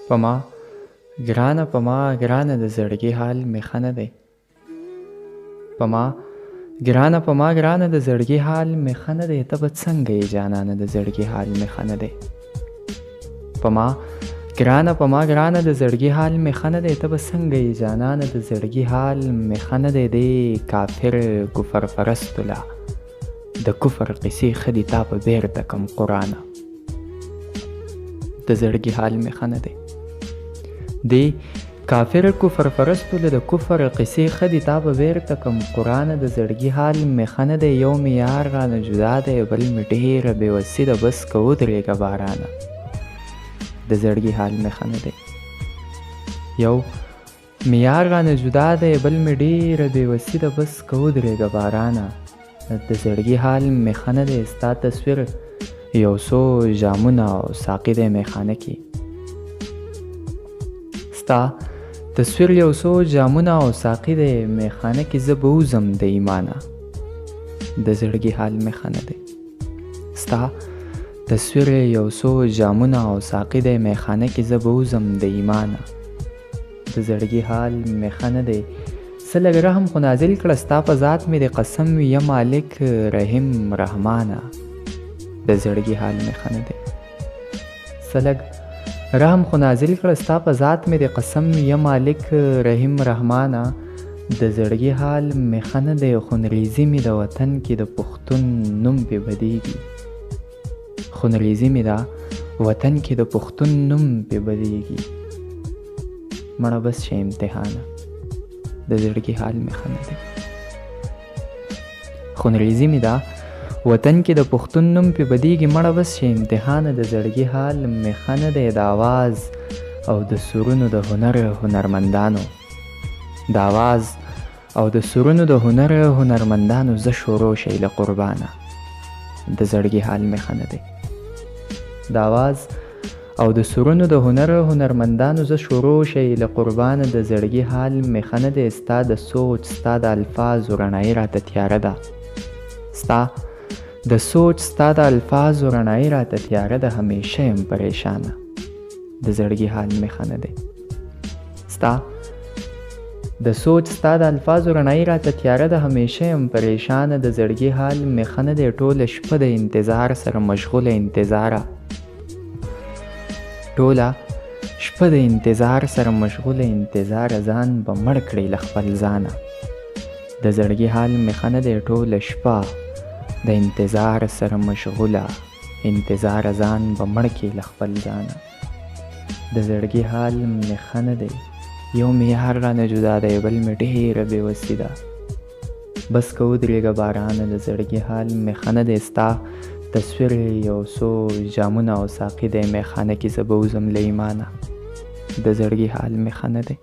په ما ګرانه په ما ګرانه د زړګي حال مې ښه نه دی. په ما ګرانه په ما ګرانه د زړګي حال مې ښه نه دی. ته به څنګه یې جانانه د زړګي حال مې ښه نه دی. په ما ګرانه په ما ګرانه د زړګي حال مې ښه نه دی. ته به څنګه یې جانانه د زړګي حال مې ښه نه دی. دی کافر کفر پرستو لا د کفر قصې ښه دي تا په بیرته کم قرآنه د زړګي حال مې ښه نه دی. دی کافر کفر پرستو له د کفر قصې ښه دي تا په بیرته کم قرآنه د زړګي حال مې ښه نه دی. یو مې یار رانه جدا دی بل مې ډېره بېوسي ده بس که ودرېږه بارانه د زړګي حال مې ښه نه دی. یو مې یار رانه جدا دی بل مې ډېره بېوسي ده بس که ودرېږه بارانه د زړګي حال مې ښه نه دی. ستا تصویر یو څو جامونه او ساقي دی میخانه کې. ستا تصویر یو څو جامونه او ساقي دی میخانه کې. زه به وځم د ایمانه د زړګي حال مې ښه نه دی. ستا تصویر یو څو جامونه او ساقي دی میخانه کې. زه به وځم د ایمانه د زړګي حال مې ښه نه دی. څه لږ رحم خو نازل کړه ستا په ذات مې د قسم وي یا مالک رحیم رحمانه د زړګي حال مې ښه نه دی. څه لږ رحم خو نازل کړه ستا په ذات مې د قسم وي یا مالک رحیم رحمانه د زړګي حال مې ښه نه دی. خونریزي مې د وطن کې د پښتون نوم پې بدېږي. خونریزي مې ده وطن کې د پښتون نوم پې بدېږي. مړه بس شه امتحانه د زړګي حال مې ښه نه دی. خونریزي مې ده وطن کې د پښتون نوم پې بدېږي. مړه بس شه امتحانه د زړګي حال مې ښه نه دی. د آواز او د سرونو د هنرمندانو د آواز او د سرونو د هنرمندانو زه شروع شي له قربانه د زړګي حال مې ښه نه دی. د آواز او د سرونو د هنرمندانو زه شروع شي له قربانه د زړګي حال مې ښه نه دی. ستا د سوچ ستا د الفاظو رڼایي راته تیاره ده. ستا د سوچ ستا د الفاظو رڼایي راته تیاره ده. همیشه یم پریشانه د زړګي حال مې ښه نه دی. ستا د سوچ ستا د الفاظو رڼایي راته تیاره ده. همیشه یم پریشانه د زړګي حال مې ښه نه دی. ټوله شپه د انتظار سره مشغوله انتظاره ټوله شپه د انتظار سره مشغوله انتظاره ځان به مړ کړې له خپل ځانه د زړګي حال مې ښه نه دی. ټوله شپه د انتظار سره مشغوله انتظاره ځان به مړ کړې له خپل ځانه د زړګي حال مې ښه نه دی. یو مې یار رانه جدا دی بل مې ډېره بېوسي ده بس که ودرېږه بارانه د زړګي حال مې ښه نه دی. ستا تصویر یو څو جامونه او ساقي دی میخانه کې. زه به وځم له ایمانه د زړګي حال مې ښه نه دی.